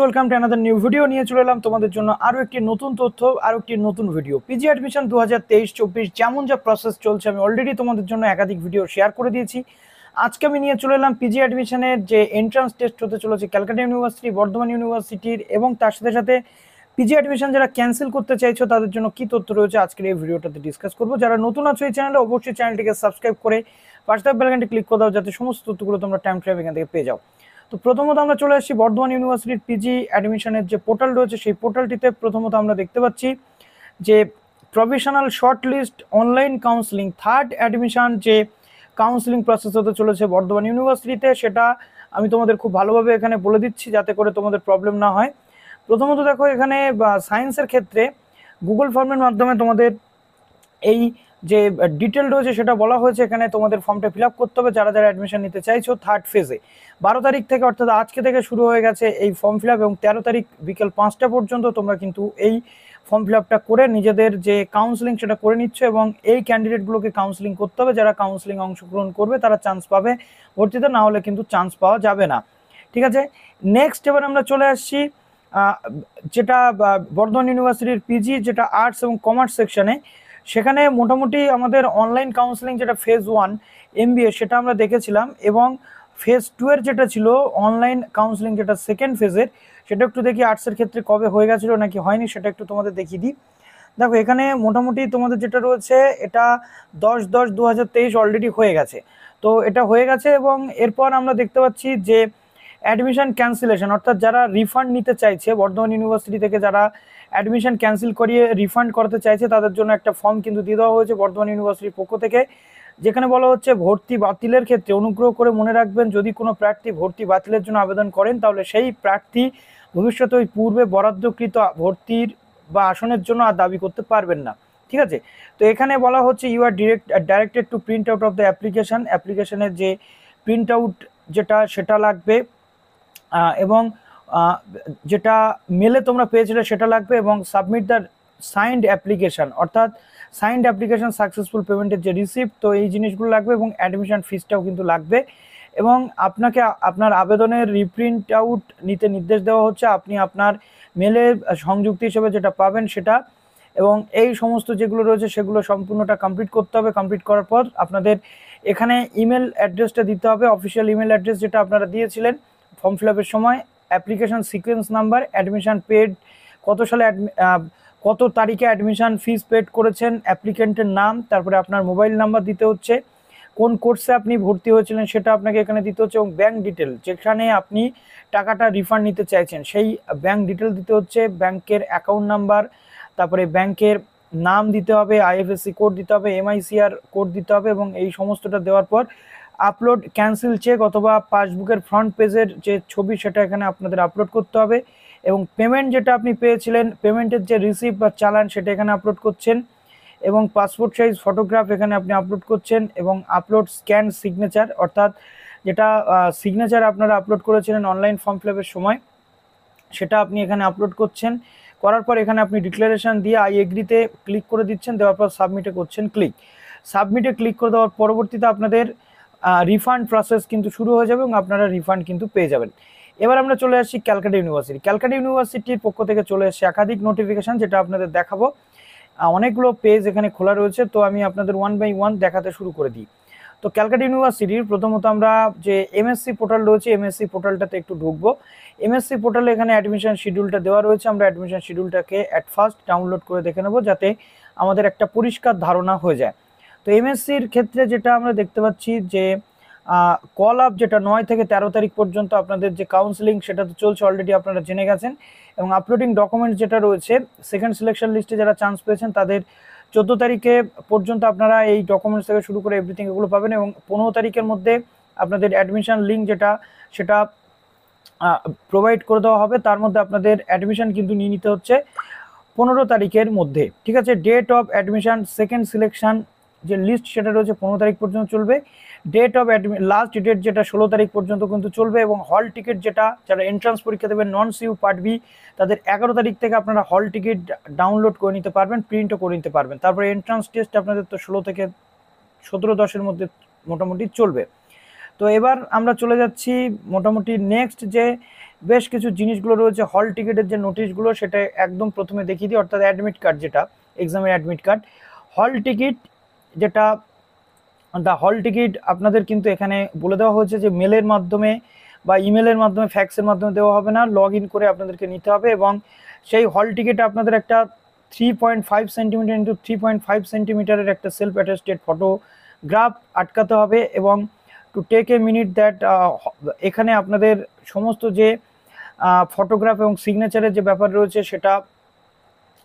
Welcome to another new video নিয়ে চলে এলাম তোমাদের জন্য আরও একটি নতুন তথ্য, আরও একটি নতুন ভিডিও। পিজি অ্যাডমিশন 2023-24 যেমন যা প্রসেস চলছে আমি অলরেডি তোমাদের জন্য একাধিক ভিডিও শেয়ার করে দিয়েছি। আজকে আমি নিয়ে চলে এলাম পিজি অ্যাডমিশনের যে এন্ট্রান্স টেস্ট হতে চলেছে ক্যালকাটা ইউনিভার্সিটি, বর্ধমান ইউনিভার্সিটির, এবং তার সাথে সাথে পিজি অ্যাডমিশন যারা ক্যান্সেল করতে চাইছো তাদের জন্য কি তথ্য রয়েছে আজকের এই ভিডিওটাতে ডিসকাস করবো। যারা নতুন আছো এই চ্যানেলে অবশ্যই চ্যানেলটিকে সাবস্ক্রাইব করে পাশে থাকা বেল আইকনটি ক্লিক করে দাও যাতে সমস্ত তথ্যগুলো তোমরা টাইম টু টাইম এখান থেকে পেয়ে যাও। তো প্রথমত আমরা চলে আসছি বর্ধমান ইউনিভার্সিটির পিজি অ্যাডমিশনের যে পোর্টাল রয়েছে সেই পোর্টালটিতে প্রথমত আমরা দেখতে পাচ্ছি যে provisional short list online counselling third admission যে কাউন্সিলিং প্রসেস হতে চলেছে বর্ধমান ইউনিভার্সিটিতে, সেটা আমি তোমাদের খুব ভালোভাবে এখানে বলে দিচ্ছি যাতে করে তোমাদের প্রবলেম না হয়। প্রথমত দেখো, এখানে সায়েন্সের ক্ষেত্রে গুগল ফর্মের মাধ্যমে তোমাদের এই যে ডিটেল রয়েছে সেটা বলা হয়েছে। এখানে তোমাদের ফর্মটা ফিল আপ করতে হবে যারা যারা অ্যাডমিশন নিতে চাইছো থার্ড ফেজে। 12 তারিখ থেকে অর্থাৎ আজকে থেকে শুরু হয়ে গেছে এই ফর্ম ফিল আপ, এবং 13 তারিখ বিকেল 5টা পর্যন্ত তোমরা কিন্তু এই ফর্ম ফিল আপটা করে নিজেদের যে কাউন্সিলিং সেটা করে নিচ্ছ, এবং এই ক্যান্ডিডেটগুলোকে কাউন্সিলিং করতে হবে। যারা কাউন্সিলিং অংশগ্রহণ করবে তারা চান্স পাবে ভর্তিতে, না হলে কিন্তু চান্স পাওয়া যাবে না। ঠিক আছে, নেক্সট এবার আমরা চলে আসছি যেটা বর্ধমান ইউনিভার্সিটির পিজি যেটা আর্টস এবং কমার্স সেকশনে। সেখানে মোটামুটি আমাদের অনলাইন কাউন্সিলিং যেটা ফেজ 1 MBA সেটা আমরা দেখেছিলাম, এবং ফেজ 2 এর যেটা ছিল অনলাইন কাউন্সিলিং যেটা সেকেন্ড ফেজের, সেটা একটু দেখি আর্টসের ক্ষেত্রে কবে হয়ে গেছিলো নাকি হয়নি সেটা একটু তোমাদের দেখিয়ে দিই। দেখো, এখানে মোটামুটি তোমাদের যেটা রয়েছে এটা 10/10/2023 অলরেডি হয়ে গেছে। তো এটা হয়ে গেছে, এবং এরপর আমরা দেখতে পাচ্ছি যে অ্যাডমিশন ক্যান্সেলেশন, অর্থাৎ যারা রিফান্ড নিতে চাইছে বর্ধমান ইউনিভার্সিটি থেকে, যারা অ্যাডমিশন ক্যান্সেল করিয়ে রিফান্ড করতে চাইছে তাদের জন্য একটা ফর্ম কিন্তু দিয়ে দেওয়া হয়েছে বর্ধমান ইউনিভার্সিটির পক্ষ থেকে, যেখানে বলা হচ্ছে ভর্তি বাতিলের ক্ষেত্রে অনুগ্রহ করে মনে রাখবেন, যদি কোনো প্রার্থী ভর্তি বাতিলের জন্য আবেদন করেন তাহলে সেই প্রার্থী ভবিষ্যতে ওই পূর্বে বরাদ্দকৃত ভর্তির বা আসনের জন্য আর দাবি করতে পারবেন না। ঠিক আছে, তো এখানে বলা হচ্ছে you are directed to print out of the অ্যাপ্লিকেশনের যে প্রিন্ট আউট যেটা সেটা লাগবে, এবং যেটা মেলে তোমরা পেয়েছিলে সেটা লাগবে, এবং সাবমিট দ্য সাইন্ড অ্যাপ্লিকেশন, অর্থাৎ সাইন্ড অ্যাপ্লিকেশন সাকসেসফুল পেমেন্টের যে রিসিপ্ট, তো এই জিনিসগুলো লাগবে, এবং অ্যাডমিশন ফিসটাও কিন্তু লাগবে। এবং আপনাকে আপনার আবেদনের রিপ্রিন্ট আউট নিতে নির্দেশ দেওয়া হচ্ছে। আপনি আপনার মেলে সংযুক্ত হিসেবে যেটা পাবেন সেটা, এবং এই সমস্ত যেগুলো রয়েছে সেগুলো সম্পূর্ণটা কমপ্লিট করতে হবে। কমপ্লিট করার পর আপনাদের এখানে ইমেল অ্যাড্রেসটা দিতে হবে, অফিসিয়াল ইমেল অ্যাড্রেস যেটা আপনারা দিয়েছিলেন ফর্ম ফিল আপের সময়, application sequence number, admission paid, কত সালে কত তারিখে অ্যাডমিশন ফিস পেড করেছেন, অ্যাপ্লিকেন্টের নাম, তারপরে আপনার মোবাইল নাম্বার দিতে হচ্ছে, কোন কোর্সে আপনি ভর্তি হয়েছিলেন সেটা আপনাকে এখানে দিতে হচ্ছে, এবং ব্যাঙ্ক ডিটেল যেখানে আপনি টাকাটা রিফান্ড নিতে চাইছেন সেই ব্যাঙ্ক ডিটেল দিতে হচ্ছে, ব্যাংকের অ্যাকাউন্ট নাম্বার, তারপরে ব্যাংকের নাম দিতে হবে, IFSC কোড দিতে হবে, MICR কোড দিতে হবে, এবং এই সমস্তটা দেওয়ার পর আপলোড ক্যান্সেল চেক অথবা পাসবুকের ফ্রন্ট পেজের যে ছবি সেটা এখানে আপনাদের আপলোড করতে হবে, এবং পেমেন্ট যেটা আপনি পেয়েছিলেন পেমেন্টের যে রিসিপ্ট বা চালান সেটা এখানে আপলোড করছেন, এবং পাসপোর্ট সাইজ ফটোগ্রাফ এখানে আপনি আপলোড করছেন, এবং আপলোড স্ক্যান সিগনেচার, অর্থাৎ যেটা সিগনেচার আপনারা আপলোড করেছিলেন অনলাইন ফর্ম ফিল আপের সময় সেটা আপনি এখানে আপলোড করছেন। করার পর এখানে আপনি ডিক্লারেশন দিয়ে আই এগ্রিতে ক্লিক করে দিচ্ছেন, দেওয়ার পর সাবমিটে করছেন ক্লিক। সাবমিটে ক্লিক করে দেওয়ার পরবর্তীতে আপনাদের রিফান্ড প্রসেস কিন্তু শুরু হয়ে যাবে, এবং আপনারা রিফান্ড কিন্তু পেয়ে যাবেন। এবার আমরা চলে আসছি ক্যালকাটা ইউনিভার্সিটি। ক্যালকাটা ইউনিভার্সিটির পক্ষ থেকে চলে এসেছে একাধিক নোটিফিকেশন, যেটা আপনাদের দেখাবো। অনেকগুলো পেজ এখানে খোলা রয়েছে, তো আমি আপনাদের 1 বাই 1 দেখাতে শুরু করে দিই। তো ক্যালকাটা ইউনিভার্সিটির প্রথমত আমরা যে MSc পোর্টাল রয়েছে MSc পোর্টালটাতে একটু ঢুকবো। MSc পোর্টালে এখানে অ্যাডমিশন শিডিউলটা দেওয়া রয়েছে, আমরা অ্যাডমিশন শিডিউলটাকে অ্যাট ফার্স্ট ডাউনলোড করে দেখে নেবো যাতে আমাদের একটা পরিষ্কার ধারণা হয়ে যায়। তো MScর ক্ষেত্রে যেটা আমরা দেখতে পাচ্ছি যে কল আপ যেটা 9 থেকে 13 তারিখ পর্যন্ত আপনাদের যে কাউন্সিলিং সেটা তো চলছে, অলরেডি আপনারা জেনে গেছেন, এবং আপলোডিং ডকুমেন্টস যেটা রয়েছে সেকেন্ড সিলেকশন লিস্টে যারা চান্স পেয়েছেন তাদের 14 তারিখে পর্যন্ত আপনারা এই ডকুমেন্টস থেকে শুরু করে এভরিথিং এগুলো পাবেন, এবং 15 তারিখের মধ্যে আপনাদের অ্যাডমিশন লিঙ্ক যেটা সেটা প্রোভাইড করে দেওয়া হবে। তার মধ্যে আপনাদের অ্যাডমিশন কিন্তু নিয়ে নিতে হচ্ছে 15 তারিখের মধ্যে। ঠিক আছে, date of admission second selection যে লিস্ট সেটা রয়েছে 15 তারিখ পর্যন্ত চলবে। ডেট অফ লাস্ট ডেট যেটা 16 তারিখ পর্যন্ত কিন্তু চলবে, এবং হল টিকিট যেটা যারা এন্ট্রান্স পরীক্ষা দেবেন নন সিউ পার্ট বি তাদের 11 তারিখ থেকে আপনারা হল টিকিট ডাউনলোড করে নিতে পারবেন, প্রিন্টও করে নিতে পারবেন। তারপরে এন্ট্রান্স টেস্ট আপনাদের তো 16 থেকে 17-10-এর মধ্যে মোটামুটি চলবে। তো এবার আমরা চলে যাচ্ছি মোটামুটি নেক্সট যে বেশ কিছু জিনিসগুলো রয়েছে। হল টিকিটের যে নোটিশগুলো সেটা একদম প্রথমে দেখিয়ে দিই, অর্থাৎ অ্যাডমিট কার্ড, যেটা এক্সামের অ্যাডমিট কার্ড, হল টিকিট, যেটা দ্য হল টিকিট আপনাদের কিন্তু এখানে বলে দেওয়া হয়েছে যে মেলের মাধ্যমে বা ইমেলের মাধ্যমে, ফ্যাক্সের মাধ্যমে দেওয়া হবে না, লগ ইন করে আপনাদেরকে নিতে হবে। এবং সেই হল টিকিটে আপনাদের একটা 3.5 সেন্টিমিটার ইন্টু 3.5 সেন্টিমিটারের একটা সেলফ অ্যাটেস্টেড ফটোগ্রাফ আটকাতে হবে। এবং to take a minute that, এখানে আপনাদের সমস্ত যে ফটোগ্রাফ এবং সিগনেচারের যে ব্যাপার রয়েছে সেটা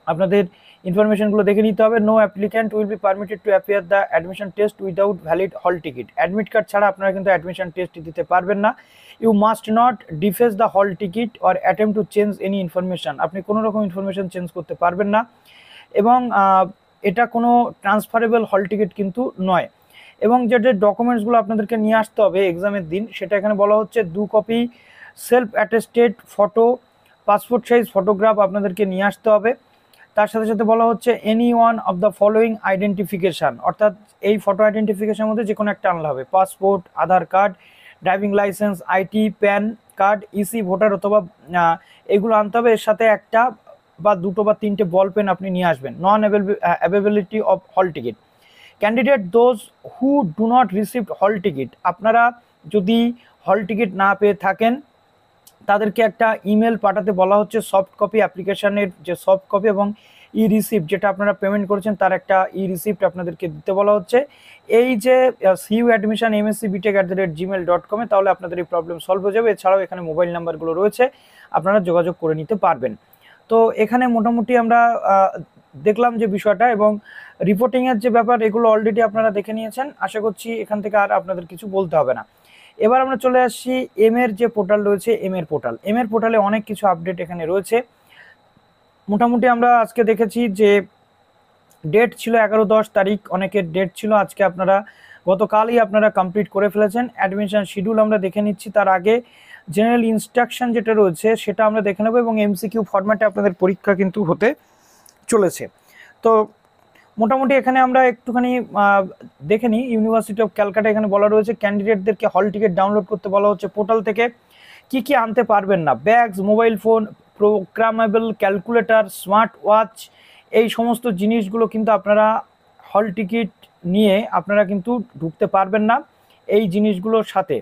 আপনাদের ইনফরমেশনগুলো দেখে নিতে হবে। No applicant will be permitted to appear the admission test without valid hall ticket. Admit card ছাড়া আপনারা কিন্তু অ্যাডমিশন টেস্ট দিতে পারবেন না। You must not deface the hall ticket or attempt to change any information. আপনি কোনো রকম information change করতে পারবেন না। এবং এটা কোনো ট্রান্সফারেবল হল টিকিট কিন্তু নয়। এবং যে ডকুমেন্টসগুলো আপনাদেরকে নিয়ে আসতে হবে এক্সামের দিন, সেটা এখানে বলা হচ্ছে 2 copy self attested photo, passport size photograph আপনাদেরকে নিয়ে আসতে হবে। তার সাথে সাথে বলা হচ্ছে any one of the following identification, অর্থাৎ এই ফটো আইডেন্টিফিকেশনের মধ্যে যে কোনো একটা আনলে হবে। Passport, Aadhaar card, driving licence, IT, pan card, EC, voter অথবা এগুলো আনতে হবে। এর সাথে একটা বা দুটো বা তিনটে বল পেন আপনি নিয়ে আসবেন। নন অ্যাভেলেবিলিটি অফ হল ticket candidate those who do not receive হল টিকিট। আপনারা যদি হল টিকিট না পেয়ে থাকেন তাদেরকে একটা ইমেল পাঠাতে বলা হচ্ছে, সফট কপি অ্যাপ্লিকেশনের যে সফট কপি এবং ই রিসিপ্ট, যেটা আপনারা পেমেন্ট করেছেন তার একটা ই রিসিপ্ট আপনাদেরকে দিতে বলা হচ্ছে। এই যে সিইউ অ্যাডমিশন mscbtech@gmail.com, তাহলে আপনাদের এই প্রবলেম সলভ হয়ে যাবে। এছাড়াও এখানে মোবাইল নাম্বারগুলো রয়েছে, আপনারা যোগাযোগ করে নিতে পারবেন। তো এখানে মোটামুটি আমরা দেখলাম যে বিষয়টা, এবং রিপোর্টিংয়ের যে ব্যাপার এগুলো অলরেডি আপনারা দেখে নিয়েছেন। আশা করছি এখান থেকে আর আপনাদের কিছু বলতে হবে না। এবার আমরা চলে আসছি এম এর যে পোর্টাল রয়েছে, এম এর পোর্টালে অনেক কিছু আপডেট এখানে রয়েছে। মোটামুটি আমরা আজকে দেখেছি যে ডেট ছিল 11-10 তারিখ, অনেকের ডেট ছিল, আজকে আপনারা গতকালই আপনারা কমপ্লিট করে ফেলেছেন। অ্যাডমিশন শিডিউল আমরা দেখে নিচ্ছি, তার আগে জেনারেল ইনস্ট্রাকশন যেটা রয়েছে সেটা আমরা দেখে নেব, এবং এমসিকিউ ফরম্যাটে আপনাদের পরীক্ষা কিন্তু হতে চলেছে। তো মোটামুটি এখানে আমরা একটুখানি দেখে নিই। ইউনিভার্সিটি অফ ক্যালকাটা এখানে বলা রয়েছে ক্যান্ডিডেটদেরকে হল টিকিট ডাউনলোড করতে বলা হচ্ছে পোর্টাল থেকে। কি কি আনতে পারবেন না, bags, mobile phone, programmable calculator, smart watch, এই সমস্ত জিনিসগুলো কিন্তু আপনারা হল টিকিট নিয়ে আপনারা কিন্তু ঢুকতে পারবেন না এই জিনিসগুলোর সাথে।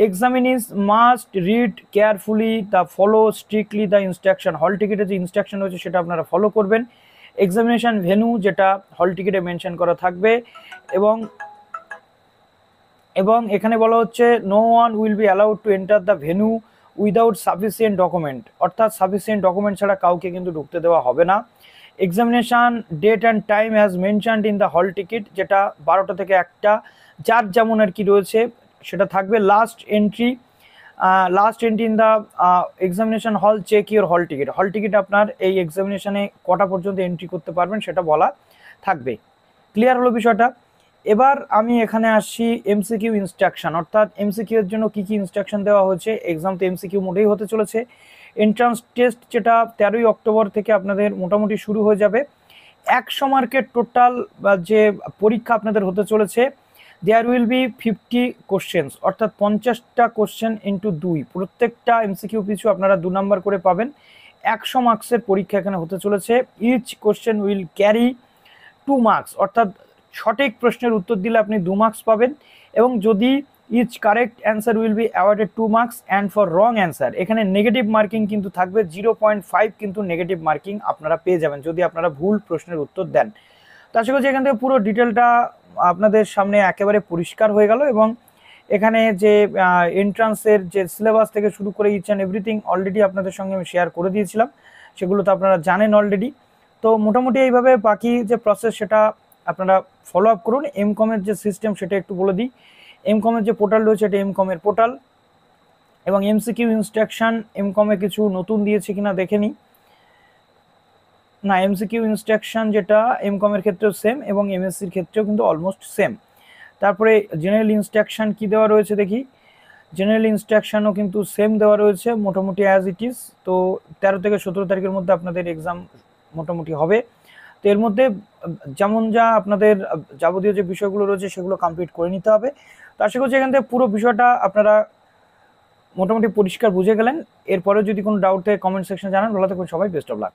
Examinees must read carefully the follow strictly the instruction. হল টিকিটের যে ইনস্ট্রাকশন রয়েছে সেটা আপনারা ফলো করবেন। এক্সামিনেশন ভেন্যু যেটা হল টিকিটে মেনশন করা থাকবে, এবং এখানে বলা হচ্ছে no one will be allowed to enter the venue without sufficient document, অর্থাৎ সাফিসিয়েন্ট ডকুমেন্ট ছাড়া কাউকে কিন্তু ঢুকতে দেওয়া হবে না। Examination date and time has mentioned in the hall ticket, যেটা 12টা থেকে 1টা, যার যেমন আর কি রয়েছে সেটা থাকবে। Last entry in the examination hall, check your hall ticket আপনার এই এক্সামিনেশনে কটা পর্যন্ত এন্ট্রি করতে পারবেন সেটা বলা থাকবে। ক্লিয়ার হলো বিষয়টা। এবার আমি এখানে আসছি এমসিকিউ ইনস্ট্রাকশন, অর্থাৎ এমসিকিউ এর জন্য কি কি ইনস্ট্রাকশন দেওয়া হয়েছে। এক্সাম তো এমসিকিউ মোডেই হতে চলেছে। এন্ট্রান্স টেস্ট যেটা 13ই অক্টোবর থেকে আপনাদের মোটামুটি শুরু হয়ে যাবে। 100 মার্কের টোটাল যে পরীক্ষা আপনাদের হতে চলেছে। দেয়ার উইল বি 50 কোশ্চেন্স, অর্থাৎ 50টা কোশ্চেন ইন্টু 2, প্রত্যেকটা এমসিকিউ পিছু আপনারা 2 নাম্বার করে পাবেন। 100 মার্কসের পরীক্ষা এখানে হতে চলেছে। Each question will carry 2 marks, অর্থাৎ সঠিক প্রশ্নের উত্তর দিলে আপনি 2 মার্কস পাবেন, এবং যদি each correct answer will be awarded 2 marks, and for wrong answer এখানে নেগেটিভ মার্কিং কিন্তু থাকবে 0.5, কিন্তু নেগেটিভ মার্কিং আপনারা পেয়ে যাবেন যদি আপনারা ভুল প্রশ্নের উত্তর দেন। তো আশা করছি এখান থেকে পুরো ডিটেলটা আপনাদের সামনে একেবারে পরিষ্কার হয়ে গেল, এবং এখানে যে এন্ট্রান্সের যে সিলেবাস থেকে শুরু করে ইচ অ্যান্ড এভরিথিং অলরেডি আপনাদের সঙ্গে আমি শেয়ার করে দিয়েছিলাম, সেগুলো তো আপনারা জানেন অলরেডি। তো মোটামুটি এইভাবে বাকি যে প্রসেস সেটা আপনারা ফলো আপ করুন। এমকমের যে সিস্টেম সেটা একটু বলে দিই। এমকমের যে পোর্টাল রয়েছে এটা এমকমের পোর্টাল, এবং এমসিকিউ ইনস্ট্রাকশন এমকমে কিছু নতুন দিয়েছে কিনা দেখে নিই। না, এমসিকিউ ইনস্ট্রাকশন যেটা এমকমের ক্ষেত্রেও সেম, এবং এমএসসির ক্ষেত্রেও কিন্তু অলমোস্ট সেম। তারপরে জেনারেল ইনস্ট্রাকশন কি দেওয়া রয়েছে দেখি। জেনারেল ইনস্ট্রাকশনও কিন্তু সেম দেওয়া রয়েছে মোটামুটি অ্যাজ ইট ইজ। তো 13 থেকে 17 তারিখের মধ্যে আপনাদের এক্সাম মোটামুটি হবে। তো এর মধ্যে যেমন যা আপনাদের যাবতীয় যে বিষয়গুলো রয়েছে সেগুলো কমপ্লিট করে নিতে হবে। তো আশা করছি এখান থেকে পুরো বিষয়টা আপনারা মোটামুটি পরিষ্কার বুঝে গেলেন। এরপরেও যদি কোনো ডাউট থাকে কমেন্ট সেকশনে জানান। ভালো থাকবেন সবাই, বেস্ট অফ লাক।